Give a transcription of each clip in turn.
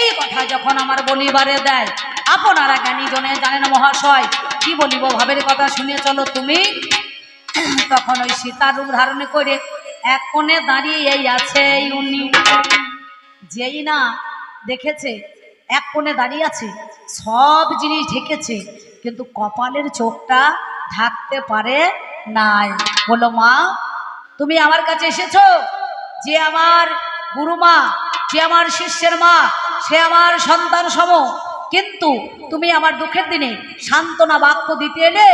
এই কথা যখন আমার বলিবারে দেয়, আপনারা জ্ঞানী জনে জানেন মহাশয়, কি বলিব ভাবের কথা শুনে চলো তুমি। তখন ওই সীতার রূপ ধারণ করে এক কোণে দাঁড়িয়ে এই আছে উনি। যেই না দেখেছে এক কোণে দাঁড়িয়ে আছে, সব জিনিস ঢেকেছে, কিন্তু কপালের চোখটা ঢাকতে পারে নাই। বলো মা, তুমি আমার কাছে এসেছো, যে আমার গুরুমা, যে আমার শিষ্যের মা, সে আমার সন্তান সম, কিন্তু তুমি আমার দুঃখের দিনে সান্ত্বনা বাক্য দিতে এলে,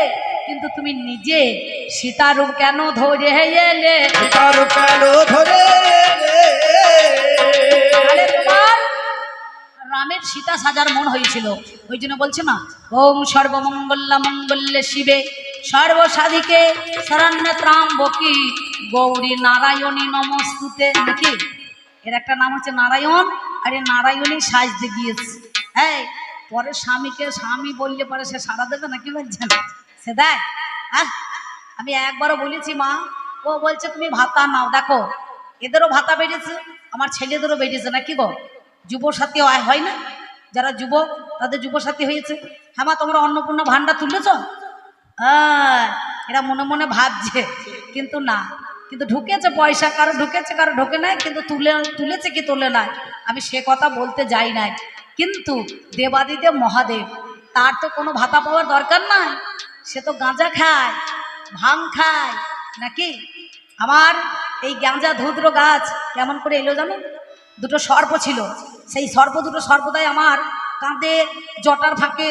কিন্তু তুমি নিজে সীতারূপ কেন ধরে এলে? সীতারূপ কেন ধরে এলে? তাহলে তোমার রামের সীতা সাজার মন হয়েছিল, ওই জন্য বলছে না, ওম সর্বমঙ্গলা মঙ্গলে শিবে সর্বসাধিকে শরণ্যত্রাম্বকী গৌরী নারায়ণী নমস্তুতে। নাকি এর একটা নাম হচ্ছে নারায়ণ, আর এই নারায়ণী সাজতে গিয়েছে। হ্যাঁ, পরে স্বামীকে স্বামী বললে পরে সে সারা দেবে নাকি বলছেন? সে দেয়? আমি একবারও বলেছি মা, ও বলছে তুমি ভাতা নাও। দেখো এদেরও ভাতা বেড়েছে, আমার ছেলেদেরও বেড়েছে, নাকি গো? যুবসাথী হয় না, যারা যুবক তাদের যুবসাথী হয়েছে। হ্যাঁ মা, তোমরা অন্নপূর্ণা ভান্ডার তুলেছ? এরা মনে মনে ভাবছে, কিন্তু না, কিন্তু ঢুকেছে পয়সা, কারো ঢুকেছে কারো ঢোকে নাই, কিন্তু তুলেছে কি তোলে নাই আমি সে কথা বলতে যাই নাই। কিন্তু দেবাদিদেব মহাদেব, তার তো কোনো ভাতা পাওয়ার দরকার নাই, সে তো গাঁজা খায়, ভাং খায়, নাকি? আমার এই গাঁজা ধুদ্র গাছ কেমন করে এলো জানো? দুটো সর্প ছিল, সেই সর্প দুটো সর্পদাই আমার কাঁধে জটার ফাঁকে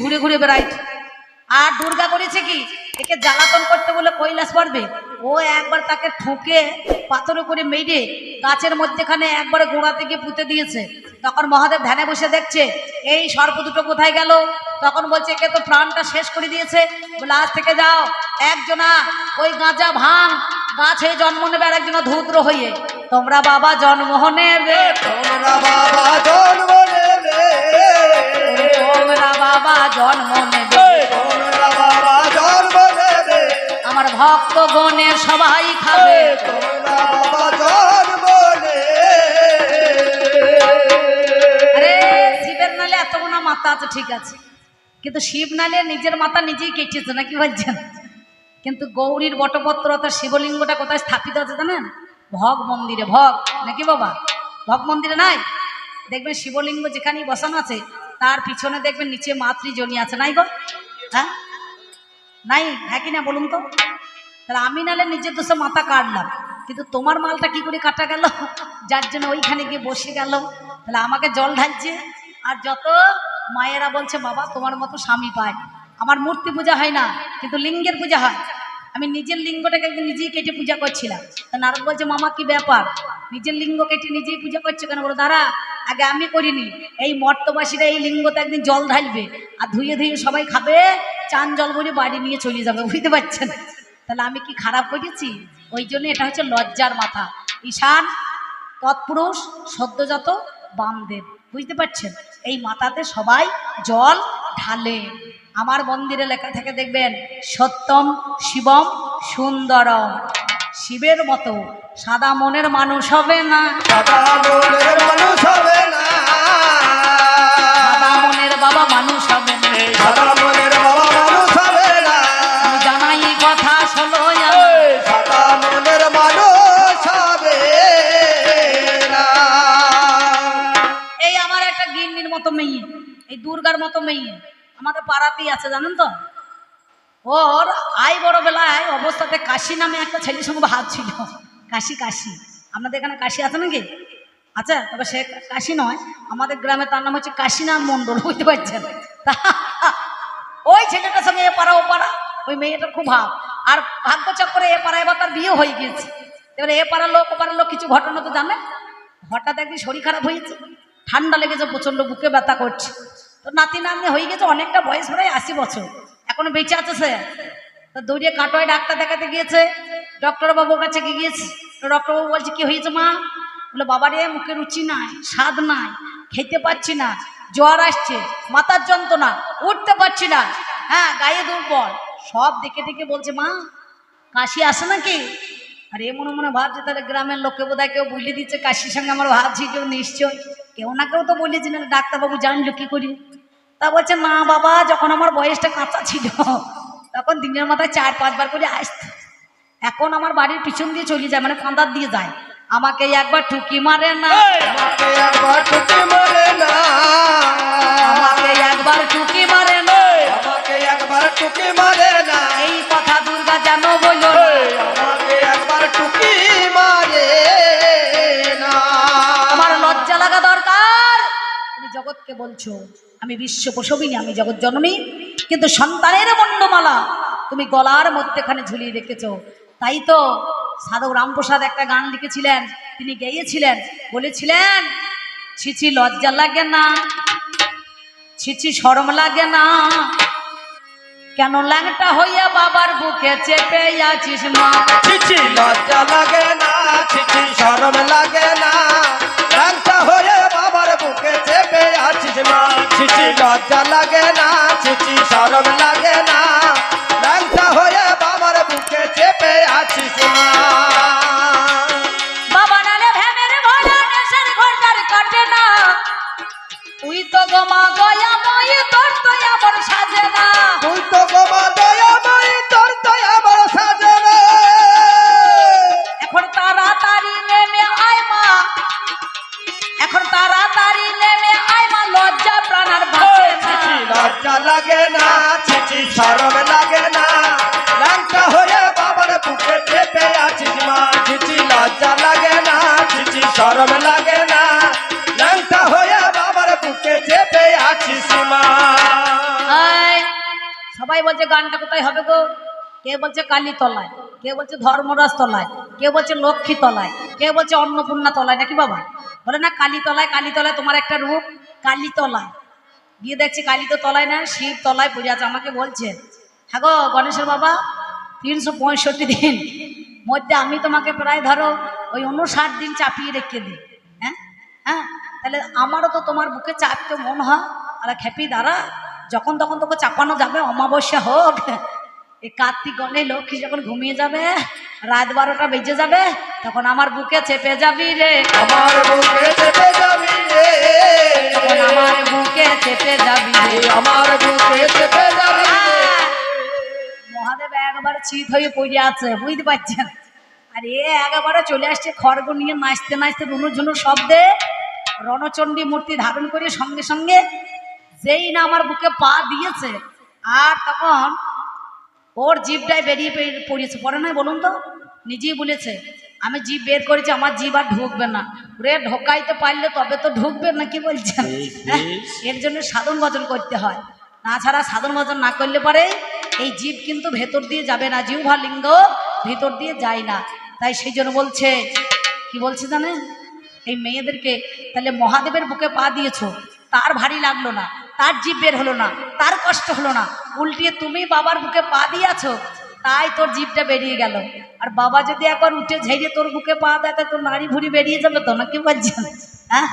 ঘুরে ঘুরে বেড়াইত। আর দুর্গা করেছে কি, একে জ্বালাতন করতে বলে কৈলাস পড়বে, ও একবার তাকে ঠুকে পাথরে করে মেরে গাছের মধ্যেখানে একবারে গোড়া থেকে পুঁতে দিয়েছে। তখন মহাদেব ধ্যানে বসে দেখছে এই সর্প দুটো কোথায় গেল। তখন বলছে একে তো প্রাণটা শেষ করে দিয়েছে, বলে আজ থেকে যাও একজনা ওই গাঁজা ভাঙ গাছে জন্ম নেবে, আর একজনা ধূদ্র হয়ে তোমরা বাবা জন্ম নেবে, তোমরা বাবা জন্ম নেবে, তোমরা বাবা জন্ম নেবে, তোমরা বাবা জন্ম নেবে, আমার ভক্ত গণের সবাই খাবে, তোমরা বাবা জন্ম নেবে। আরে শিবের নালে এত বড় মাথা আছে ঠিক আছে, কিন্তু শিব নালে নিজের মাথা নিজেই কেটেছে, নাকি বলছেন? কিন্তু গৌরীর বটপত্র অর্থাৎ শিবলিঙ্গটা কোথায় স্থাপিত আছে জানেন? ভগ মন্দিরে। ভগ নাকি বাবা? ভগ মন্দিরে নাই? দেখবেন শিবলিঙ্গ যেখানেই বসানো আছে তার পিছনে দেখবেন নিচে মাতৃজনী আছে, নাই গো? হ্যাঁ নাই? হ্যাঁ কি না বলুন তো? তাহলে আমি নালে নিজের দোষে মাথা কাটলাম, কিন্তু তোমার মালটা কি করে কাটা গেল? যার জন্য ওইখানে গিয়ে বসে গেল। তাহলে আমাকে জল ঢালছে, আর যত মায়েরা বলছে বাবা তোমার মতো স্বামী পায়। আমার মূর্তি পূজা হয় না, কিন্তু লিঙ্গের পূজা হয়। আমি নিজের লিঙ্গটাকে একদিন নিজেই কেটে পূজা করছিলাম। তা নারদ বলছে মামা কি ব্যাপার, নিজের লিঙ্গ কেটে নিজেই পূজা করছে কেন? বলো দাঁড়া, আগে আমি করিনি, এই মর্তবাসীরা এই লিঙ্গতে একদিন জল ঢালবে, আর ধুয়ে ধুয়ে সবাই খাবে, চান জল ভরে বাড়ি নিয়ে চলে যাবে, বুঝতে পারছেন? তাহলে আমি কি খারাপ করেছি? ওই জন্য এটা হচ্ছে লজ্জার মাথা। ঈশান তৎপুরুষ সদ্যজাত বামদেব, বুঝতে পারছেন? এই মাথাতে সবাই জল ঢালে। আমার মন্দিরে লেখা থাকে দেখবেন, সত্যম শিবম সুন্দরম। শিবের মতো সাদা মনের মানুষ হবে না, সাদা মনের মানুষ হবে না, সাদা মনের বাবা মানুষ হবে না, সাদা মনের বাবা মানুষ হবে না, জানাই কথা শোনো, সাদা মনের মানুষ হবে না। এই আমার একটা গিন্নির মতো মেয়ে, এই দুর্গার মতো মেয়ে আমাদের পাড়াতেই আছে, জানেন তো? ওর বড় বেলায় অবস্থাতে কাশি নামে একটা ছেলের সঙ্গে ভাব ছিল। কাশি কাশি, আপনাদের এখানে কাশি আছে নাকি? আচ্ছা, তবে সে কাশি নয়, আমাদের গ্রামে তার নাম হচ্ছে কাশীনাথ মণ্ডল, বুঝতে পারছেন? ওই ছেলেটার সঙ্গে এ পাড়া ও পাড়া, ওই মেয়েটার খুব ভাব। আর ভাগ্যচক্রে এ পাড়া এবার তার বিয়ে হয়ে গিয়েছে। এবারে এ পাড়ার লোক ও পাড়ার লোক কিছু ঘটনা তো জানে। হঠাৎ একদিন শরীর খারাপ হয়েছে, ঠান্ডা লেগেছে প্রচন্ড, বুকে ব্যথা করছে। তো নাতি নাতনি হয়ে গেছে, অনেকটা বয়স, প্রায় 80 বছর, এখনো বেঁচে আছে সে। তো দৌড়িয়ে কাটোয় ডাক্তার দেখাতে গিয়েছে, ডক্টর বাবুর কাছে গিয়েছে। তো ডক্টরবাবু বলছে কি হয়েছে মা? বলে বাবা রে, মুখে রুচি নাই, স্বাদ নাই, খেতে পাচ্ছি না, জ্বর আসছে, মাথার যন্ত্রণা, উঠতে পারছি না, হ্যাঁ গায়ে দুর্বল। সব দেখে দেখে বলছে মা কাশি আসে নাকি? আর এ মনে মনে ভাবছে তাহলে গ্রামের লোককে বোধহয় কেউ বলে দিচ্ছে কাশির সঙ্গে আমার ভাবছি কেউ নিশ্চয় কেউ না কেউ তো বলেছি না ডাক্তারবাবু জানলো কি করি তা বলছে না বাবা যখন আমার বয়সটা কাঁচা ছিল তখন দিনের মাথায় 4-5 বার করে আসতো এখন আমার বাড়ির পিছন দিয়ে চলে যায় মানে কাঁদার দিয়ে যায় আমাকে একবার টুকি মারে না আমাকে একবার টুকি মারে না আমাকে একবার টুকি মারে না আমাকে একবার টুকি মারে না এই কথা দুর্গা যেন বলো না। আমাকে একবার টুকি মারে না আমার লজ্জা লাগা দরকার তুমি জগৎকে বলছো আমি বিশ্ব প্রসবিনী আমি জগৎ জননী কিন্তু সন্তানের মুন্ডমালা তুমি গলার মধ্যেখানে ঝুলিয়ে রেখেছো তাই তো সাধক রামপ্রসাদ একটা গান লিখেছিলেন তিনি গেয়েছিলেন বলেছিলেন ছিছি লজ্জা লাগে না ছিছি শরম লাগে না কেন ল্যাংটা হইয়া বাবার বুকে চেপে আছিস মা ছিছি লজ্জা লাগে না ছিছি শরম লাগে না ল্যাংটা হয়ে বাবার বুকে চেপে আছিস মা ছিছি লজ্জা লাগে না ছিছি শরম লাগে না ল্যাংটা হয়ে বাবার বুকে চেপে আছিস মা বাবা নালে ভ্যামের ভরা নেশার ঘরটার কাটে না তুই তো গোমা গয়া মই তোর তো আবার সাজে না তুই তো গোমা দয়াময়ী তোর তো আবার সাজে না এখন তাড়াতাড়ি নেমে আয় মা এখন তাড়াতাড়ি নেমে আয় মা লজ্জা প্রাণার বাঁচে না ছিছি লজ্জা লাগে না ছিছি শরম লাগে না ল্যাংটা হয়ে বাবার বুকে চেপে আছিস মা ছিছি লজ্জা লাগে না ছিছি শরম লাগে না ল্যাংটা হয়ে বাবার বুকে চেপে আছিস মা আয়, সবাই বলছে গানটা কোথায় হবে গো কে বলছে কালী তলায় কে বলছে ধর্মরাজ তলায় কে বলছে লক্ষ্মী তলায় কে বলছে অন্নপূর্ণা তলায় নাকি বাবা বলে না কালী তলায় তোমার একটা রূপ কালী তলায় গিয়ে দেখছি কালী তো তলায় না শিব তলায় পড়ে আছে আমাকে বলছে হ্যাঁ গো গণেশের বাবা 365 দিন মধ্যে আমি তোমাকে প্রায় ধরো ওই 59 দিন চাপিয়ে রেখে দিই হ্যাঁ হ্যাঁ তাহলে আমারও তো তোমার বুকে চাপতে মন হয় আর খেপি দ্বারা যখন তখন তোকে চাপানো যাবে অমাবস্যা হোক এই কার্তিক গণে লক্ষ্মী যখন ঘুমিয়ে যাবে রাত 12টা বেজে যাবে তখন আমার বুকে চেপে যাবি রে আমার বুকে চেপে যাবি রে তখন আমার বুকে চেপে যাবি রে আমার বুকে চেপে যাবি রে মহাদেব একবার চিত হয়ে পড়ে আছে বুঝতে পারছেন আর এ একেবারে চলে আসছে খড়গ নিয়ে নাচতে নাচতে রুনুঝুনু শব্দে রণচণ্ডী মূর্তি ধারণ করে সঙ্গে সঙ্গে যেই না আমার বুকে পা দিয়েছে আর তখন ওর জিভটাই বেরিয়ে পড়েছে পরে নয় বলুন তো নিজেই বলেছে আমি জিভ বের করেছি আমার জিভ আর ঢুকবে না রে ঢোকাইতে পারলে তবে তো ঢুকবে না কি বলছেন এর জন্য সাধন ভজন করতে হয় তাছাড়া সাধন ভজন না করলে পরে এই জীব কিন্তু ভেতর দিয়ে যাবে না জিহ্বা লিঙ্গ ভেতর দিয়ে যায় না তাই সেই জন্য বলছে কি বলছে জানেন এই মেয়েদেরকে তাহলে মহাদেবের বুকে পা দিয়েছো তার ভারী লাগলো না তার জিভ বের হলো না তার কষ্ট হলো না উল্টিয়ে তুমি বাবার বুকে পা দিয়েছো তাই তোর জিভটা বেরিয়ে গেল আর বাবা যদি একবার উঠে ঝেড়ে তোর বুকে পা দেয় তাই তোর নাড়ি ভুড়ি বেরিয়ে যাবে তো না কি বলছেন হ্যাঁ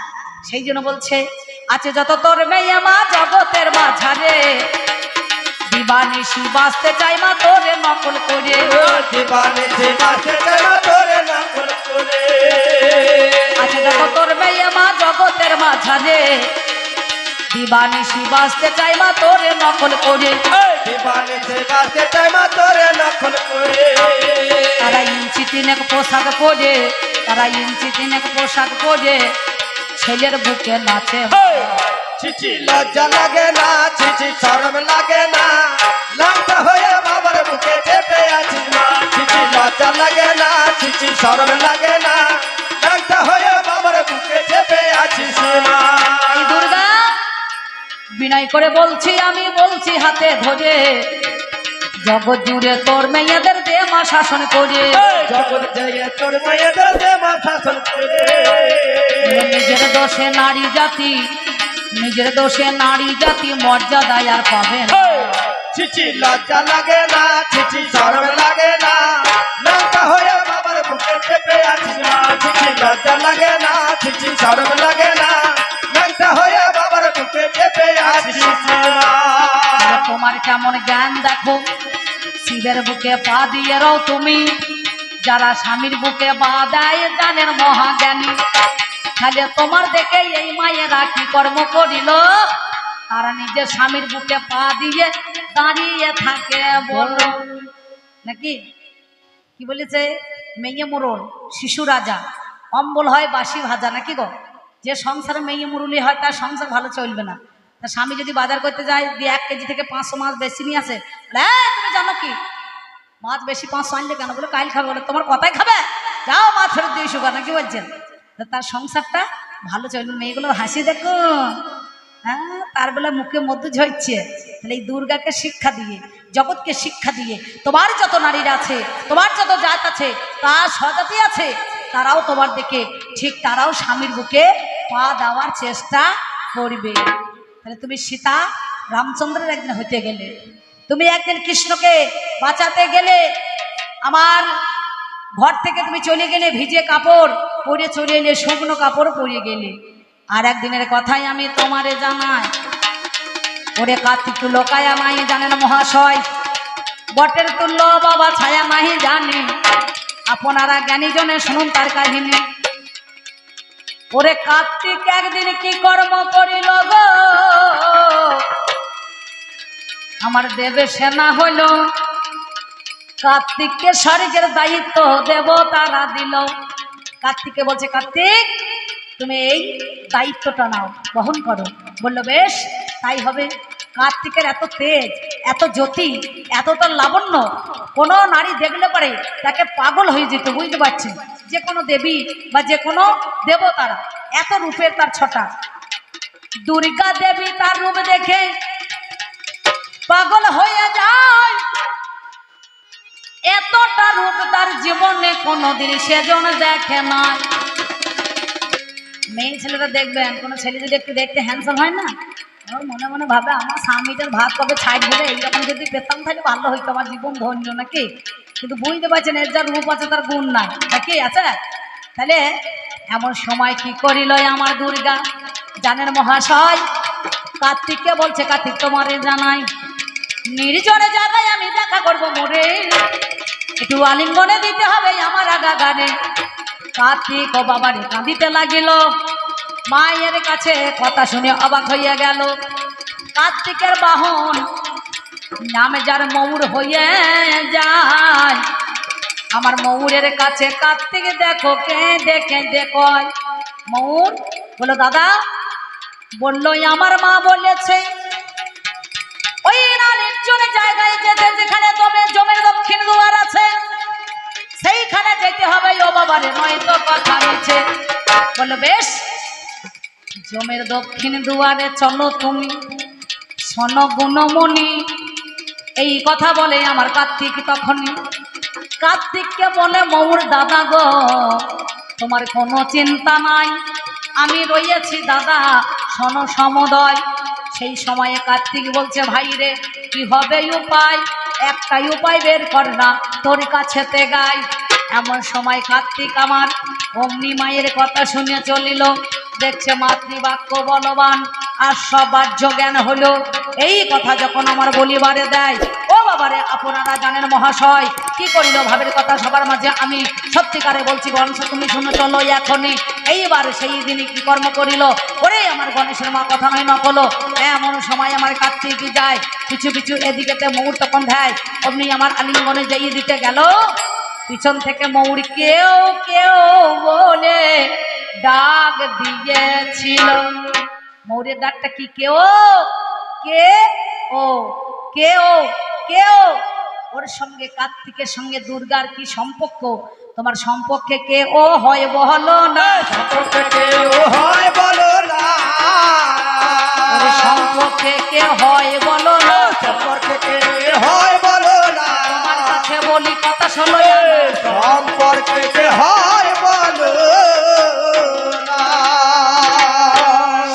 সেই জন্য বলছে আছে যত তোর মেয়ে মা জগতের মাঝারে দিবানিশি বাঁচতে চাই মা তোরে নকল করে দিবানিশি বাঁচতে চাই মা তোরে নকল করে আছে যত তোর মেয়ে মা জগতের মাঝারে দিবানিশি বাঁচতে চাই মা তোরে নকল করে দিবানিশি বাঁচতে চাই মা তোরে নকল করে তারা ইঞ্চি তিনেক পোশাক পরে তারা ইঞ্চি তিনেক পোশাক পরে ছেলের বুকে নাচে ছিছি লজ্জা লাগে না ছিছি শরম লাগে না ল্যাংটা হয়ে বাবার বুকে চেপে আছিস মা ছিছি লজ্জা লাগে না ছিছি শরম লাগে না ল্যাংটা হয়ে বাবার বুকে চেপে আছিস মা এই দুর্গা বিনয় করে বলছি আমি বলছি হাতে ধরে জগৎ জুড়ে তোর মেয়েদের দে মা শাসন করে জগৎ জয়ে তোর মেয়েদের দে মা শাসন করে নিজের দোষে নারী জাতি নিজের দোষে নারী জাতি মর্যাদায় আর পাবে না ছিছি লজ্জা লাগে না ছিছি শরম লাগে না ল্যাংটা হয়ে বাবার বুকে চেপে আছিস মা ছিছি লজ্জা লাগে না ছিছি শরম লাগে না ল্যাংটা হয়ে বাবার বুকে চেপে আছিস মা তোমার কেমন জ্ঞান দেখো শিবের বুকে পা দিয়ে রও তুমি যারা স্বামীর বুকে পা দেয় জানেন মহাজ্ঞানী। তাহলে তোমার দেখে এই মায়েরা কি কর্ম করিল, তারা নিজের স্বামীর বুকে পা দিয়ে দাঁড়িয়ে থাকে। বলো নাকি কি বলেছে, মেয়ে মোড়ল শিশু রাজা, অম্বল হয় বাসি ভাজা, নাকি গো? যে সংসারে মেয়ে মুরুলি হয় তার সংসার ভালো চলবে না। তার স্বামী যদি বাজার করতে যায় দিয়ে 1 কেজি থেকে 500 মাছ বেশি নিয়ে আসে, তুমি জানো কি মাছ বেশি 500 আনলে কেন? বলে কাইল খাবে। বলে তোমার কথাই খাবে, যাও মাছ ফেরত দিয়ে সুগার, নাকি বলছেন? তার সংসারটা ভালো চলবে। মেয়েগুলোর হাসি দেখো, হ্যাঁ, তার বেলা মুখে মধ্যে ঝরছে। তাহলে এই দুর্গাকে শিক্ষা দিয়ে, জগৎকে শিক্ষা দিয়ে, তোমার যত নারীরা আছে, তোমার যত জাত আছে, তার স্বজাতি আছে, তারাও তোমার দেখে ঠিক তারাও স্বামীর বুকে পা দেওয়ার চেষ্টা করবে। তাহলে তুমি সীতা রামচন্দ্রের একদিন হইতে গেলে, তুমি একদিন কৃষ্ণকে বাঁচাতে গেলে, আমার ঘর থেকে তুমি চলে গেলে ভিজে কাপড় পরে চলে এলে, শুকনো কাপড় পরে গেলে। আর একদিনের কথাই আমি তোমারে জানাই, ওরে কার্তিক লোকায়া নাই জানেন মহাশয়, বটের তুল্য বাবা ছায়া নাহি জানে, আপনারা জ্ঞানী জনে শুনুন তার কাহিনী। ওরে কার্তিক একদিন কি কর্ম করিল গো, আমার দেবে সেনা হইল, কার্তিককে স্বর্গের দায়িত্ব দেব তারা দিল। কার্তিককে বলছে, কার্তিক তুমি এই দায়িত্বটা নাও, বহন করো। বললো বেশ তাই হবে। কার্তিকের এত তেজ, এত জ্যোতি, এত তার লাবণ্য, কোনো নারী দেখলে পারে তাকে পাগল হয়ে যেত, বুঝতে পারছি। যে কোনো দেবী বা যে কোনো দেবতারা এত রূপের তার ছটা। দুর্গা দেবী তার রূপ দেখে পাগল হয়ে যায়, এতটা রূপ তার জীবনে কোনোদিন সেজন দেখে না। মেয়ে ছেলেরা দেখবেন, কোনো ছেলে যদি একটু দেখতে হ্যান্ডসাম হয় না, ওর মনে মনে ভাবে আমার স্বামীটার ভাত কবে ছাইড দিলে, এইরকম যদি পেতাম তাহলে ভালো হইতো, আমার জীবন ধন্য, নাকি? কিন্তু বুঝতে পারছেন এর যার রূপ আছে তার গুণ নাই, নাকি আছে? তাহলে এমন সময় কি করিল আমার দুর্গা, জানেন মহাশয়? কার্তিককে বলছে, কার্তিক তোমারে জানাই, নির্জনে জায়গায় আমি দেখা করবো মোরে, একটু আলিঙ্গনে দিতে হবে আমার আগা গানে। কার্তিক ও বাবারে কাঁদিতে লাগিল, মায়ের কাছে কথা শুনে অবাক হইয়া গেল। কার্তিকের বাহন নামে যার ময়ূর হইয়া যায়, আমার ময়ূরের কাছে কার্তিক দেখো কে দেখে দেখো। ময়ূর বলো, দাদা বললো আমার মা বলেছে ওই নির্জনে জায়গায় যেতে, যেখানে জমের দক্ষিণ দুয়ার আছে সেইখানে যেতে হবে। ও বাবারে নয় তো কথা নিচ্ছে। বললো বেশ, জমের দক্ষিণ দুয়ারে চলো তুমি, শোনো গুণমণি। এই কথা বলে আমার কার্তিক তখনই কার্তিককে বলে, ময়ূর দাদা গো তোমার কোনো চিন্তা নাই, আমি রয়েছি দাদা, শোনো সমদয়। সেই সময়ে কার্তিক বলছে, ভাই রে কি হবে উপায়, একটাই উপায় বের কর না, তোর কাছেতে গাই। এমন সময় কার্তিক আমার অমনি মায়ের কথা শুনে চলিল, দেখছে মাতৃবাক্য বলবান আর সব বাহ্য জ্ঞান হলো। এই কথা যখন আমার বলিবারে দেয়, ও বাবারে আপনারা জানেন মহাশয় কি করিল ভাবের কথা সবার মাঝে আমি সত্যিকারে বলছি, গণেশ তুমি শুনে চলো এখনই। এইবার সেই দিনই কি কর্ম করিল, ওরে আমার গণেশের মা কথা নয় নকল। এমন সময় আমার কার্তিক যায়, পিছু পিছু এদিকেতে ময়ূর তখন দেয়, অমনি আমার আলিঙ্গনে যাইয়ে দিতে গেল। পিছন থেকে ময়ূর কেউ কেউ বলে ডাক দিয়েছিল। ময়ূরের ডাকটা কি? কেউ কে ও, কেউ কেউ। ওর সঙ্গে কার্তিকের সঙ্গে দুর্গার কি সম্পর্ক? তোমার সম্পর্কে কে ও হয় বলো না, সম্পর্কে কেউ হয় বলো না, ওর সম্পর্কে কে হয় বলো না, সম্পর্কে কে হয় বলো না, তোমার কাছে বলি কথা শোনো, সম্পর্কে কে হয় বলো না।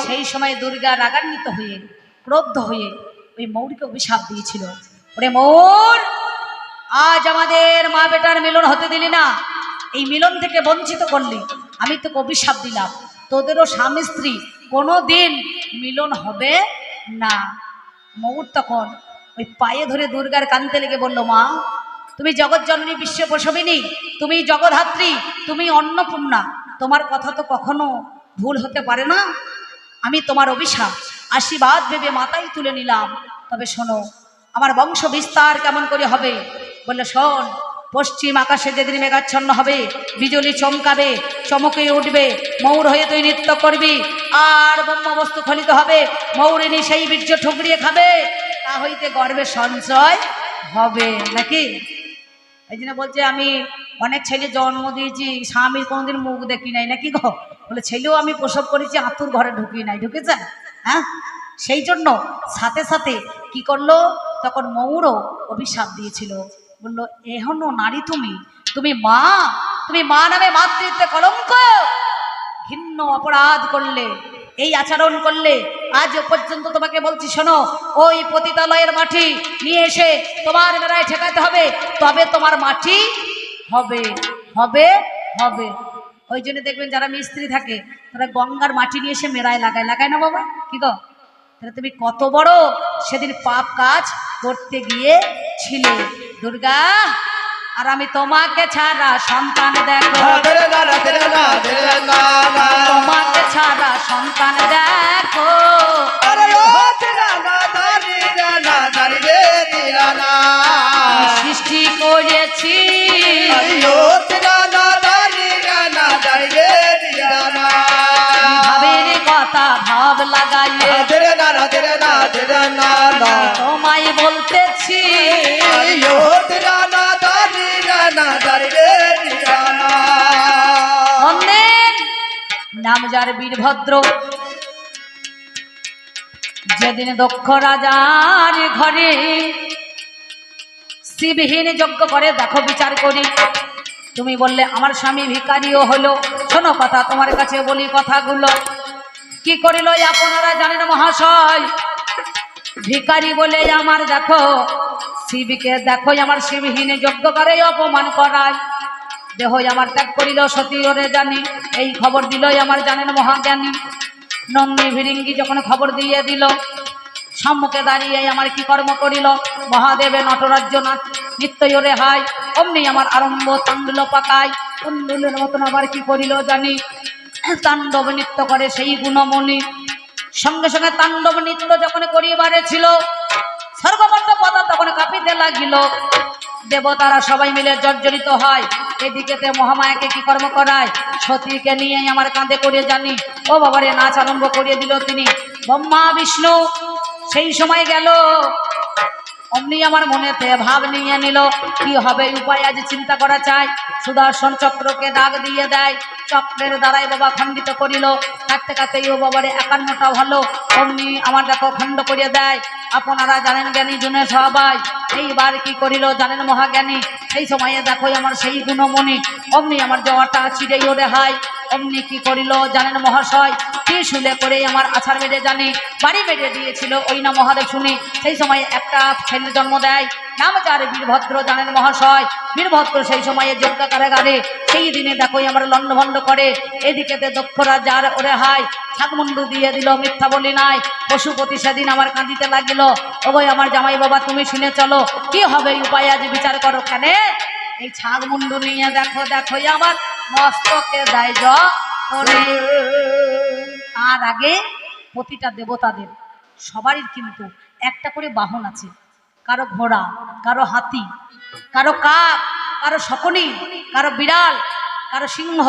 সেই সময় দুর্গা রাগান্বিত হয়ে ক্রোধ হয়ে ওই ময়ূরকে অভিশাপ দিয়েছিল, ওরে ময়ূর আজ আমাদের মা বেটার মিলন হতে দিলি না, এই মিলন থেকে বঞ্চিত করলি, আমি তোকে অভিশাপ দিলাম, তোদেরও স্বামী স্ত্রী কোনো দিন মিলন হবে না। ময়ূর তখন ওই পায়ে ধরে দুর্গার কাঁদতে লেগে বলল, মা তুমি জগৎজননী বিশ্ব প্রসবিনী, তুমি জগদ্ধাত্রী, তুমি অন্নপূর্ণা, তোমার কথা তো কখনো ভুল হতে পারে না। আমি তোমার অভিশাপ আশীর্বাদ ভেবে মাথায় তুলে নিলাম। তবে শোনো, আমার বংশ বিস্তার কেমন করে হবে? বললো, শোন, পশ্চিম আকাশে যেদিন মেঘাচ্ছন্ন হবে, বিজলি চমকাবে, চমকে উঠবে, ময়ূর হয়ে তুই নৃত্য করবি, আর ব্রহ্মবস্তু ফলিত হবে, ময়ূরিনী সেই বীর্য ঠুকরিয়ে খাবে, তা হইতে গর্বে সঞ্চয় হবে। নাকি? এই জন্য বলছে, আমি অনেক ছেলে জন্ম দিয়েছি, স্বামীর কোনোদিন মুখ দেখি নাই। নাকি গো? বলে, ছেলেও আমি প্রসব করেছি, আতুর ঘরে ঢুকি নাই। ঢুকেছেন? হ্যাঁ, সেই জন্য সাথে সাথে কি করলো, তখন ময়ূরও অভিশাপ দিয়েছিল। বললো, এখনো নারী তুমি, তুমি মা, তুমি মা নামে মাতৃত্বে কলঙ্ক, ঘৃণ্য অপরাধ করলে, এই আচরণ করলে। আজ পর্যন্ত তোমাকে বলছি, শোনো, ওই পতিতালয়ের মাটি নিয়ে এসে তোমার বেড়ায় ঠেকাতে হবে, তবে তোমার মাটি হবে, হবে, হবে। ওই জন্য দেখবেন যারা মিস্ত্রি থাকে, তারা গঙ্গার মাটি নিয়ে এসে মেরায় লাগায়, লাগায় না বাবা? কি গো? তাহলে তুমি কত বড় সেদিন পাপ কাজ করতে গিয়েছিলে দুর্গা। আর আমি তোমাকে ছাড়া সন্তান দেখো, তোমাকে ছাড়া সন্তান দেখো, সৃষ্টি করেছি ভাবের কথা ভাব লাগাইয়ে তোমায় বলতেছি, নাম যার বীরভদ্র, যেদিন দক্ষ রাজার ঘরে শিবহীন যজ্ঞ করে, দেখো বিচার করি। তুমি বললে আমার স্বামী ভিখারিও হলো। শোনো কথা, তোমার কাছে বলি কথাগুলো। কি করিল আপনারা জানেন মহাশয়? ভিখারি বলে আমার দেখো শিবকে, দেখো আমার শিবহীন যজ্ঞ করে অপমান করায়, দেহ আমার ত্যাগ করিল সতী ওরে জানি, এই খবর দিল আমার জানেন মহাজ্ঞানী। নন্দী ভিরিঙ্গি যখন খবর দিয়ে দিল, সম্মুখে দাঁড়িয়ে আমার কি কর্ম করিল, মহাদেবে নটরাজ্য নিত্য ওরে হাই, অমনি আমার আরম্ভ তাণ্ডুল পাকায়, তন্ডুলের মতন আবার কি করিল জানি, তাণ্ডব নৃত্য করে সেই গুণমণি। সঙ্গে সঙ্গে তাণ্ডব নৃত্য যখন করিবারে ছিল, স্বর্গমত্ত পদা তখন কাঁপিতে লাগিল, দেবতারা সবাই মিলে জর্জরিত হয়। এদিকেতে মহামায়াকে কি কর্ম করায়, সতীকে নিয়ে আমার কাঁধে করে জানি, ও বাবারে নাচ আরম্ভ করিয়ে দিল তিনি। ব্রহ্মা বিষ্ণু সেই সময় গেল, অমনি আমার মনেতে ভাব নিয়ে নিল, কি হবে উপায় আজ চিন্তা করা চাই। সুদর্শন চক্রকে ডাক দিয়ে দেয়, চক্রের দ্বারাই বাবা খণ্ডিত করিল, কাটতে কাটতেই ও বাবারে 51টা হলো, অমনি আমার দেখো খণ্ড করিয়ে দেয়। আপনারা জানেন জ্ঞানী জুনে সবাই, এইবার কি করিল জানেন মহাজ্ঞানী, সেই সময়ে দেখো আমার সেই গুণমণি, অমনি আমার জওয়াটা ছিঁড়েই ওরে হাই, অমনি কি করিল জানেন মহাশয়, কি শুলে করে আমার আছাড় মেরে জানি, বাড়ি মেরে দিয়েছিল ওই না মহাদেব শুনি। সেই সময় একটা ছেলের জন্ম দেয়, নাম যার বীরভদ্র জানেন মহাশয়। বীরভদ্র সেই সময়ে যজ্ঞ কারাগারে, সেই দিনে দেখো আমার লণ্ডভণ্ড করে, এদিকেতে দক্ষরা যার ওরে হাই, ছাগমুন্ডু দিয়ে দিল, মিথ্যা বলি নাই। পশুপতি সেদিন আমার কাঁদিতে লাগিল, ওগো আমার জামাই বাবা তুমি শুনে চলো, কি হবে উপায় আজ বিচার করো। কেন এই ছাগমুন্ডু নিয়ে দেখো, দেখো আমার মস্তকে দেয় জলে। তার আগে প্রতিটা দেবতাদের সবারই কিন্তু একটা করে বাহন আছে, কারো ঘোড়া, কারো হাতি, কারো কাক, কারো শকুনি, কারো বিড়াল, কারো সিংহ,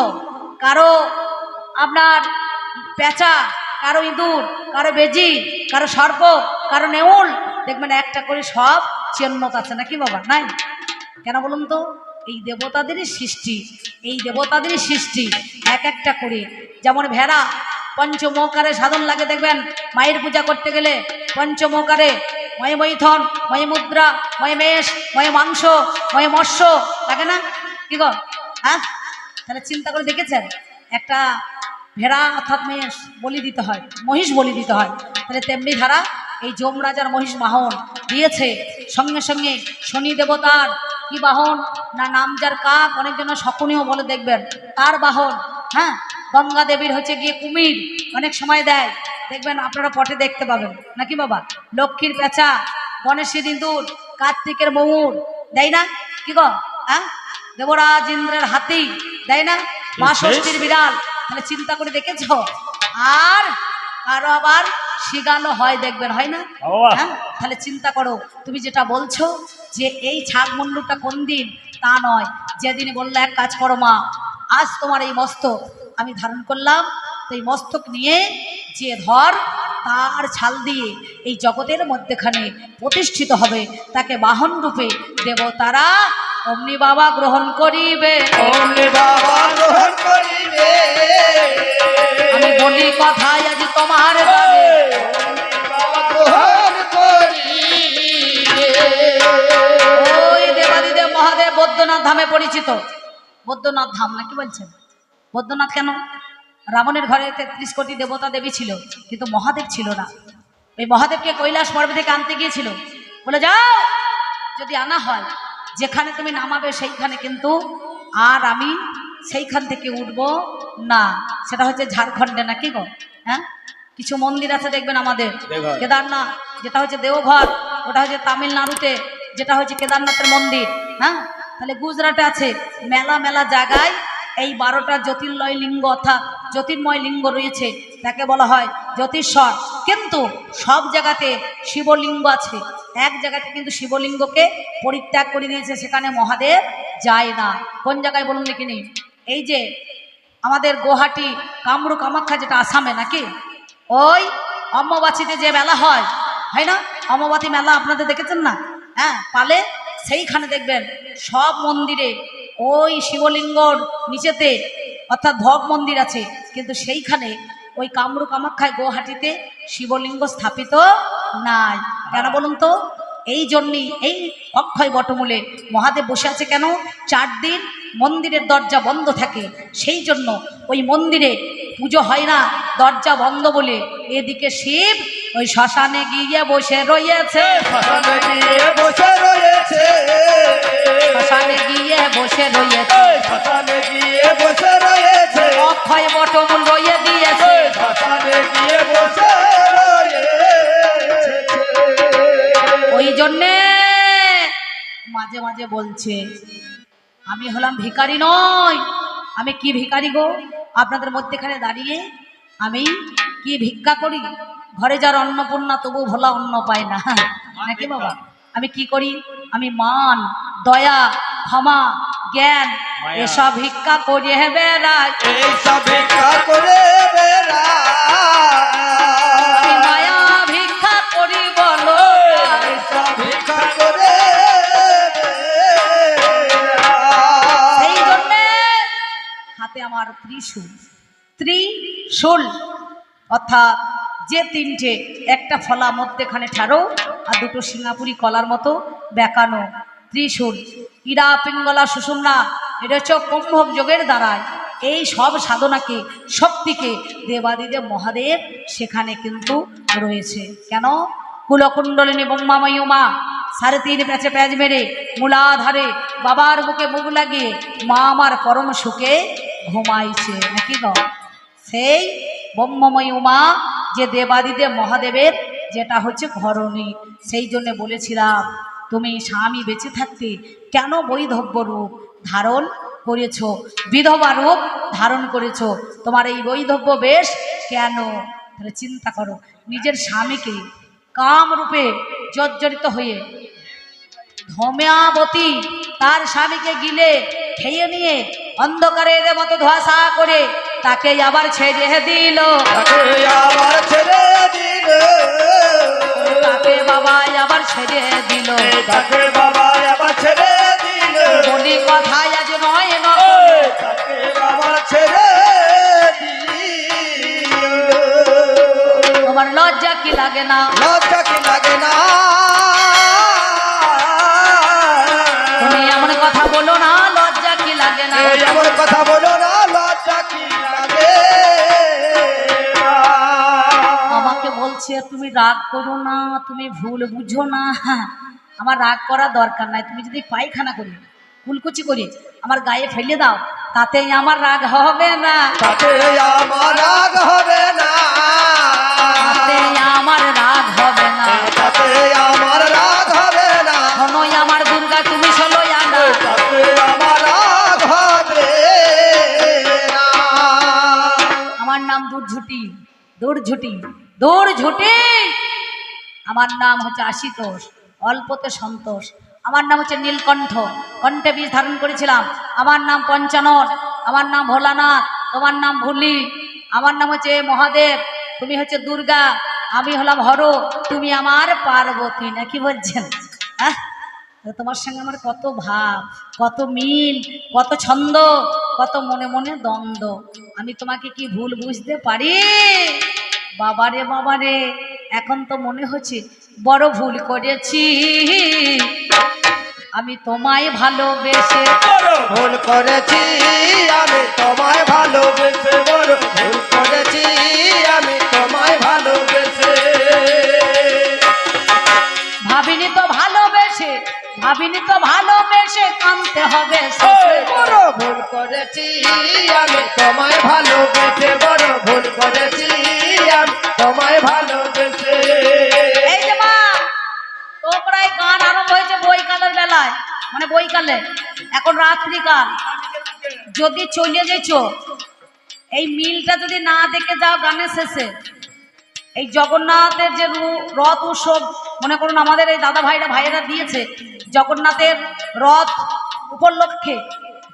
কারো আপনার পেঁচা, কারো ইঁদুর, কারো বেজি, কারো সর্প, কারো নেউল, দেখবেন একটা করে সব চিহ্নত আছে। নাকি বাবা? নাই? কেন বলুন তো? এই দেবতাদেরই সৃষ্টি, এই দেবতাদেরই সৃষ্টি এক একটা করে। যেমন ভেড়া পঞ্চমোকারে সাধন লাগে, দেখবেন মায়ের পূজা করতে গেলে পঞ্চমোকারে ময় মৈথন, ময় মুদ্রা, ময় মেষ, ময় মাংস, ময় মৎস্য লাগে না? কি গো? হ্যাঁ, তাহলে চিন্তা করে দেখেছেন, একটা ভেড়া অর্থাৎ মেষ বলি দিতে হয়, মহিষ বলি দিতে হয়, তাহলে তেমনি ধারা এই যমরাজার মহিষ বাহন দিয়েছে। সঙ্গে সঙ্গে শনি দেবতার কি বাহন না, নাম যার কাক, অনেকজন শকুনিও বলে দেখবেন তার বাহন। হ্যাঁ, গঙ্গা দেবীর হচ্ছে গিয়ে কুমির, অনেক সময় দেয়, দেখবেন আপনারা পটে দেখতে পাবেন। নাকি বাবা? লক্ষ্মীর পেঁচা, গণেশের ইঁদুর, কার্তিকের ময়ূর দেয় না? কি গো, হ্যাঁ? দেবরাজ ইন্দ্রের হাতি, তাই না? মা ষষ্ঠীর বিড়াল, তাহলে চিন্তা করে দেখেছ? আর কারো আবার শিগালো হয়, দেখবেন, হয় না? হ্যাঁ, তাহলে চিন্তা করো, তুমি যেটা বলছো যে এই ছাগ মুন্ডুটা কোন দিন, তা নয়। যেদিন বললে এক কাজ করো মা, আজ তোমার এই মস্তক আমি ধারণ করলাম, তো এই মস্তক নিয়ে যে ধর তার ছাল দিয়ে এই জগতের মধ্যেখানে প্রতিষ্ঠিত হবে, তাকে বাহন রূপে দেবতারা অমনি বাবা গ্রহণ করিবে। অমনি বাবা গ্রহণ করিবে। আমি বলি কথায় আজ তোমার যাবে, বাবা গ্রহণ করিবে। ওই দেবাদিদেব মহাদেব বৈদ্যনাথ ধামে পরিচিত। বৈদ্যনাথ ধাম না, কি বলছেন? বৈদ্যনাথ কেন? রাবণের ঘরে 33 কোটি দেবতা দেবী ছিল, কিন্তু মহাদেব ছিল না। ওই মহাদেবকে কৈলাস পর্বত থেকে আনতে গিয়েছিল, বলে যাও, যদি আনা হয় যেখানে তুমি নামাবে সেইখানে কিন্তু আর আমি সেইখান থেকে উঠব না। সেটা হচ্ছে ঝাড়খণ্ডে, নাকি গো? হ্যাঁ, কিছু মন্দির আছে দেখবেন আমাদের, কেদারনাথ যেটা হচ্ছে দেওঘর, ওটা হচ্ছে তামিলনাড়ুতে, যেটা হচ্ছে কেদারনাথের মন্দির। হ্যাঁ, তাহলে গুজরাটে আছে। মেলা মেলা জায়গায় এই 12টা জ্যোতির্ময় লিঙ্গ অর্থাৎ জ্যোতির্ময় লিঙ্গ রয়েছে, তাকে বলা হয় জ্যোতিষ্বর। কিন্তু সব জায়গাতে শিবলিঙ্গ আছে, এক জায়গাতে কিন্তু শিবলিঙ্গকে পরিত্যাগ করে দিয়েছে, সেখানে মহাদেব যায় না। কোন জায়গায় বলুন দেখিনি? এই যে আমাদের গুয়াহাটি কামরূপ কামাখ্যা, যেটা আসামে, নাকি? ওই অম্বুবাচীতে যে মেলা হয়, হয় না? অম্বুবাচী মেলা আপনাদের দেখেছেন না? হ্যাঁ, পালে সেইখানে দেখবেন সব মন্দিরে ওই শিবলিঙ্গর নিচেতে অর্থাৎ ভব মন্দির আছে, কিন্তু সেইখানে ওই কামরূপ কামাখ্যায় গুয়াহাটিতে শিবলিঙ্গ স্থাপিত নাই। কেন বলুন তো? এই জন্যই এই অক্ষয় বটমূলে মহাদেব বসে আছে। কেন? 4 দিন মন্দিরের দরজা বন্ধ থাকে, সেই জন্য ওই মন্দিরে পুজো হয় না, দরজা বন্ধ বলে। এদিকে শিব ওই শ্মশানে গিয়ে বসে রয়েছে, শ্মশানে গিয়ে বসে রয়েছে, শ্মশানে গিয়ে বসে রয়েছে, শ্মশানে গিয়ে বসে রয়েছে, অক্ষয় বটমূল রয়ে দিয়েছে। শ্মশানে গিয়ে বসে রয়েছে। ওই জন্যে মাঝে মাঝে বলছে আমি হলাম ভিখারি নয়। আমি কি ভিখারি গো? আপনাদের মধ্যেখানে দাঁড়িয়ে আমি কি ভিক্ষা করি? ঘরে যার অন্নপূর্ণা তবু ভোলা অন্ন পায় না, নাকি বাবা? আমি কি করি? আমি মান, দয়া, ক্ষমা, জ্ঞান এসব ভিক্ষা করে বেড়াই, এইসব ভিক্ষা করে আমি মায়া ভিক্ষা করি বলো, এইসব ভিক্ষা করে সেই জন্যে হাতে আমার ত্রিশূল অর্থাৎ যে 3টে, একটা ফলা মধ্যেখানে ঠাড়ো আর 2টো সিঙ্গাপুরি কলার মতো বেঁকানো ত্রিশূল। ইরা পিঙ্গলা সুষুম্না, এটা হচ্ছে কুম্ভক যোগের দ্বারায় এই সব সাধনাকে, শক্তিকে দেবাদিদেব মহাদেব সেখানে কিন্তু রয়েছে। কেন? কুলকুণ্ডলিনী ব্রহ্মাময়ী মা 3.5 প্যাচে প্যাচ মেরে মূলাধারে বাবার বুকে মুখ লাগিয়ে মা আমার পরম সুখে ঘুমাইছে, নাকি গো? সেই ব্রহ্মময়ী মা যে দেবাদিদেব মহাদেবের যেটা হচ্ছে ঘরণী। সেই জন্য বলেছিলাম তুমি স্বামী বেঁচে থাকতে কেন বৈধব্য রূপ ধারণ করেছ, বিধবা রূপ ধারণ করেছ, তোমার এই বৈধব্য বেশ কেন? তাহলে চিন্তা করো, নিজের স্বামীকে কাম রূপে জর্জরিত হয়ে ধৌম্যাবতী তার স্বামীকে গিলে খেয়ে নিয়ে অন্ধকারের মতো ধোঁয়াশা করে তাকে আবার ছেড়ে দিল, তাকে আবার ছেড়ে দিল, তাকে বাবা আবার ছেড়ে দিল, তাকে বাবা আবার ছেড়ে দিল, বলি কথায় আজ নয় নয়, তাকে আবার ছেড়ে দিল। তোমার লজ্জা কি লাগে না? লজ্জা কি লাগে না? তুমি এমন কথা বলো না, লজ্জা কি লাগে না? এমন কথা বলো না, লজ্জা কি লাগে না? আমাকে বলছে তুমি রাগ করো না, তুমি ভুল বুঝো না। আমার রাগ করার দরকার নাই। তুমি যদি পায়খানা করি, কুলকুচি করি আমার গায়ে ফেলে দাও, তাতে আমার রাগ হবে না, তাতে আমার রাগ হবে না, তাতে আমার রাগ হবে না। তাতে আমার রাগ হবে না। শোনোই আমার দুর্গা তুমি চলো আনা, ঝুটি দূর ঝুটি। আমার নাম হচ্ছে আশুতোষ, অল্পতে সন্তোষ। আমার নাম হচ্ছে নীলকণ্ঠ, কণ্ঠে বীজ ধারণ করেছিলাম। আমার নাম পঞ্চানন, আমার নাম ভোলানাথ, তোমার নাম ভুলি। আমার নাম হচ্ছে মহাদেব, তুমি হচ্ছে দুর্গা, আমি হলাম হর, তুমি আমার পার্বতী। না কি বলছেন? হ্যাঁ, তোমার সঙ্গে আমার কত ভাব, কত মিল, কত ছন্দ, কত মনে মনে দ্বন্দ্ব। আমি তোমাকে কি ভুল বুঝতে পারি? বাবারে বাবারে, এখন তো মনে হচ্ছে বড় ভুল করেছি। আমি তোমায় ভালোবেসে বড় ভুল করেছি, আমি তোমায় ভালোবেসে বড় ভুল করেছি, আমি তোমায় ভালোবেসে। ভাবিনি তো ভালোবেসে, ভাবিনি তো ভালোবেসে কাঁদতে হবে শেষে। বড় ভুল করেছি, আমি তোমায় ভালোবেসে বড় ভুল করেছি, আমি তোমায় ভালোবেসে। এই যে মা, তোমরা এই গান আরম্ভ হয়েছে বৈকালের বেলায়, মানে বৈকালে, এখন রাত্রিকাল। যদি চলে যেছ, এই মিলটা যদি না দেখে যাও গানের শেষে, এই জগন্নাথের যে রথ উৎসব, মনে করুন আমাদের এই দাদা ভাইয়েরা দিয়েছে জগন্নাথের রথ উপলক্ষে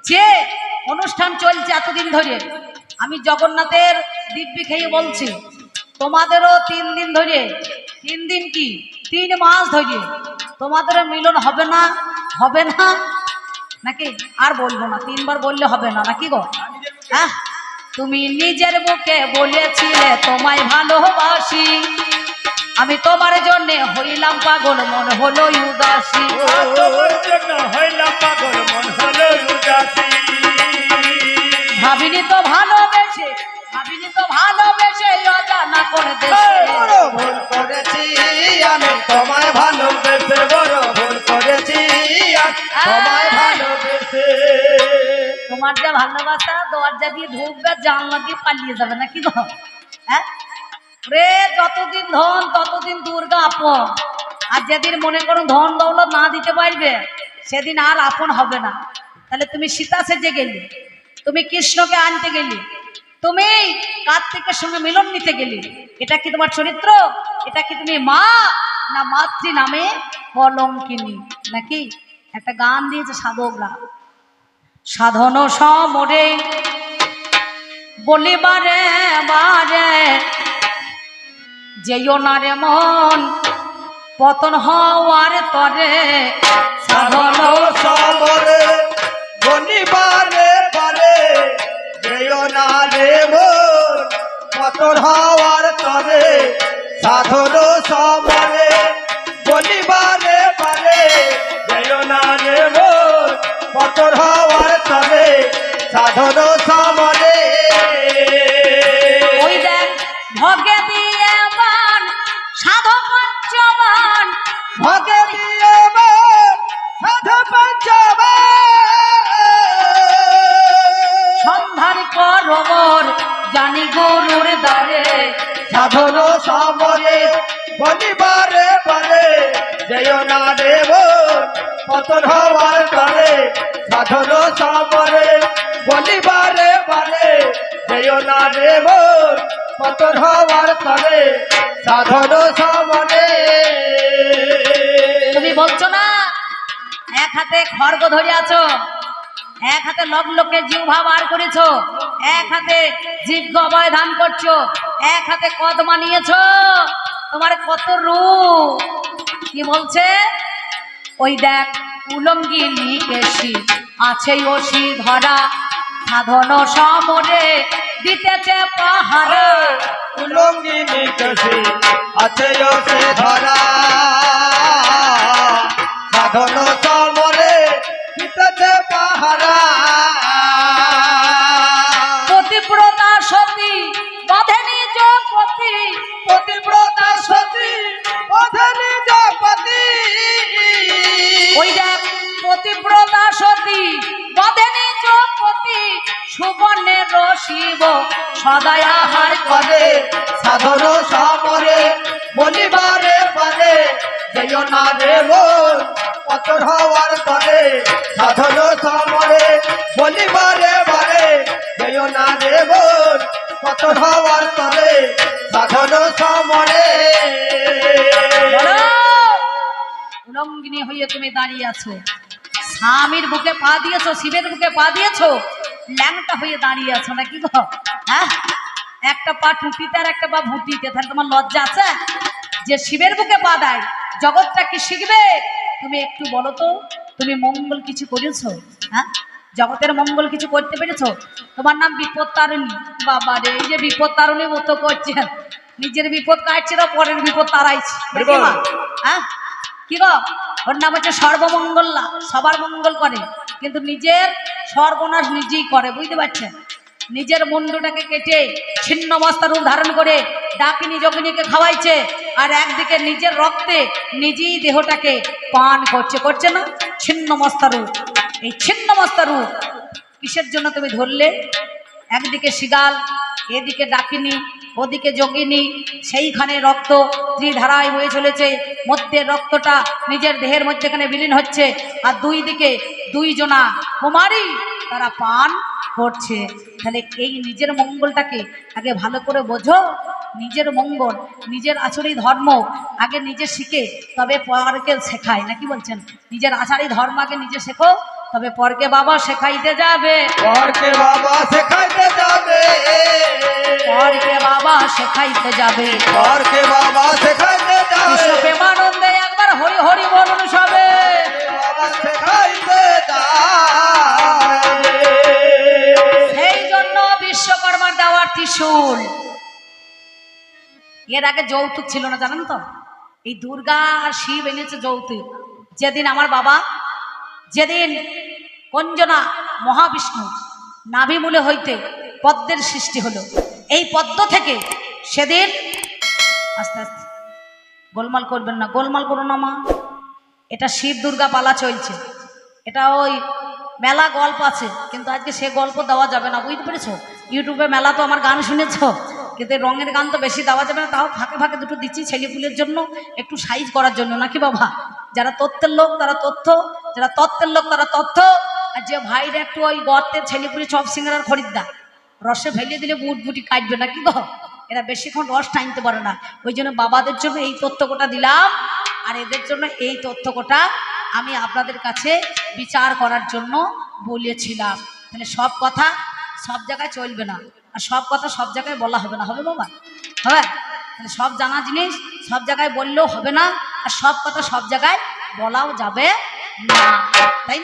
যে অনুষ্ঠান চলছে এতদিন ধরে, আমি জগন্নাথের দিব্যি খেয়ে বলছি, তোমাদেরও 3 দিন ধরে, 3 দিন কি 3 মাস ধরে তোমাদেরও মিলন হবে না, হবে না নাকি? আর বলবো না, 3 বার বললে হবে না নাকি গো? হ্যাঁ, তুমি নিজের মুখে বলেছিলে তোমায় ভালোবাসি, আমি তোমার জন্য হইলাম পাগল, মন হলো উদাসী। তোমার জন্য হইলাম পাগল, মন হলো উদাসী। ভাবিনি তো ভালোবেসে, ভাবিনি তো ভালোবেসে অজানা করে দেশে। বড় ভুল করেছি, আমি তোমায় ভালোবেসে বড় ভুল করেছি, আমি তোমায় ভালোবেসে। তোমার যে ভালোবাসা দরজা দিয়ে ঢুকবে, জানলা দিয়ে পালিয়ে যাবে নাকি গো? হ্যাঁ রে, যতদিন ধন ততদিন দুর্গা আপন। আর যেদিন মনে করুন ধন দৌলত না দিতে পারবে, সেদিন আর আপন হবে না। তাহলে তুমি সীতা সেজে গেলি, তুমি কৃষ্ণকে আনতে গেলি, তুমি কার্তিকের সঙ্গে মিলন নিতে গেলি, এটা কি তোমার চরিত্র? এটা কি তুমি মা, না মাতৃ নামে কলঙ্কিনী নাকি? একটা গান দিয়েছে সাধকরা, সাধন সমরে বলিবারে বারে, যেও না রে মন পতন হওয়ার তরে। সাধন সমরে বলিবারে বারে, যেও না রে মন পতন হওয়ার তরে। সাধন সমরে বলিবারে বারে, যেও না রে মন পতন হওয়ার তরে। সাধন সমরে ওই দেখ ভগে দিয়ে বান সাধু পঞ্চবান, ভগে দিয়ে বান সাধু পঞ্চবান। সন্ধান করবর জানি গরুর দ্বারে। সাধন সমরে বলিবারে বারে, যেও না রে মন পতন হওয়ার তরে। সাধন সমরে বলিবারে বারে, যেও না রে মন পতন হওয়ার তরে। সাধন সমরে। তুমি বলছো না এক হাতে খড়গ ধরে আছো, এক হাতে লগ্নকে জিহ্বা বার করেছো, এক হাতে জিহ্ব অভয় ধান করছো, এক হাতে কদমা নিয়েছো, তোমার কত রূপ। কি বলছে? ওই দেখ উলঙ্গিনী কেশি আছে ওসি ধরা, সাধন সমরে দিতেছে পাহারা। উলঙ্গিনী কেশি আছে সে ধরা, সাধন সমরে দিতেছে পাহারা। পতিব্রতা সতী বাঁধে নিজ পতি, পতিব্রতা সতী বাঁধে নিজ পতি। ওই দেখ পতিব্রতা সতী বাঁধে নিজ পতি, সুবর্ণের শিব সদায় আহার করে। সাধন সমরে বলিবারে বারে, যেও না রে মন পতন হওয়ার তরে। সাধন সমরে বলিবারে বারে, যেও না রে মন পতন হওয়ার তরে সাধন সমরে বলো, উলঙ্গিনী হয়ে তুমি দাঁড়িয়ে আছো, স্বামীর বুকে পা দিয়েছো, শিবের বুকে পা দিয়েছো, ল্যাংটা হয়ে দাঁড়িয়ে আছো নাকি গো? হ্যাঁ, একটা পা টুটিতে আর একটা পা ভুটিতে, তাহলে তোমার লজ্জা আছে? যে শিবের বুকে পা দেয় জগৎটা কি শিখবে? তুমি একটু বলো তো, তুমি মঙ্গল কিছু করেছো? হ্যাঁ, জগতের মঙ্গল কিছু করতে পেরেছো? তোমার নাম বিপদ তারিণী। বাবা রে, এই যে বিপদ তারিণী মতো করছে, নিজের বিপদ কাটছে না, পরের বিপদ তারাইছে। নাকি মা? হ্যাঁ, কি গো, ওর নাম হচ্ছে সর্বমঙ্গলা, সবার মঙ্গল করে, কিন্তু নিজের সর্বনাশ নিজেই করে, বুঝতে পারছেন? নিজের মুন্ডটাকে কেটে ছিন্ন মস্তা রূপ ধারণ করে ডাকিনী যোগিনীকে খাওয়াইছে, আর একদিকে নিজের রক্তে নিজেই দেহটাকে পান করছে, করছে না? ছিন্ন মস্তা রূপ। এই ছিন্ন মস্তা রূপ কিসের জন্য তুমি ধরলে? একদিকে শিগাল, এদিকে ডাকিনী, ওদিকে যোগিনী, সেইখানে রক্ত ত্রিধারায় বয়ে চলেছে, মধ্যের রক্তটা নিজের দেহের মধ্যেখানে বিলীন হচ্ছে, আর দুই দিকে দুইজনা কুমারী তারা পান করছে। তাহলে এই নিজের মঙ্গলটাকে আগে ভালো করে বোঝো। নিজের মঙ্গল, নিজের আচরণী ধর্ম আগে নিজে শিখে তবে পরকে শেখায়, নাকি বলছেন? নিজের আচারী ধর্ম আগে নিজে শেখো, তবে পরকে বাবা শেখাইতে যাবে, পরকে বাবা শেখাইতে যাবে, পরকে বাবা শেখাইতে যাবে, পরকে বাবা শেখাইতে যাবে, কৃষ্ণ প্রেমানন্দে একবার হরি হরি বলুন সবে। বাবা শেখাইতে যাবে। সেই জন্য বিশ্বকর্মার দেওয়ার ত্রিশূল। এর আগে যৌতুক ছিল না, জানেন তো? এই দুর্গা আর শিব এনেছে যৌতুক। যেদিন আমার বাবা, যেদিন কঞ্জনা মহাবিষ্ণু নাভিমূলে হইতে পদ্মের সৃষ্টি হলো, এই পদ্ম থেকে সেদিন, আস্তে আস্তে গোলমাল করবেন না, গোলমাল করো না মা, এটা শিব দুর্গা পালা চলছে, এটা ওই মেলা গল্প আছে, কিন্তু আজকে সে গল্প দেওয়া যাবে না, বুঝতে পেরেছো? ইউটিউবে মেলা তো আমার গান শুনেছো, কিন্তু এই রঙের গান তো বেশি দেওয়া যাবে না, তাও ফাঁকে ফাঁকে দুটো দিচ্ছি ছেলেপুলের জন্য, একটু সাইজ করার জন্য, নাকি বাবা? যারা তথ্যের লোক তারা তথ্য, যারা তত্ত্বের লোক তারা তথ্য, আর যে ভাইরা একটু ওই গর্তের ছেলেপুলি চপ সিঙ্গারার খরিদ্দার, রসে ফেলিয়ে দিলে বুট বুটি কাটবে, নাকি গো? এরা বেশিক্ষণ রস টানতে পারে না, ওই জন্য বাবাদের জন্য এই তথ্য কোটা দিলাম, আর এদের জন্য এই তথ্য কোটা আমি আপনাদের কাছে বিচার করার জন্য বলেছিলাম। তাহলে সব কথা সব জায়গায় চলবে না, আর সব কথা সব জায়গায় বলা হবে না, হবে বাবা? হবে? তাহলে সব জানা জিনিস সব জায়গায় বললেও হবে না, আর সব কথা সব জায়গায় বলাও যাবে না, তাই না?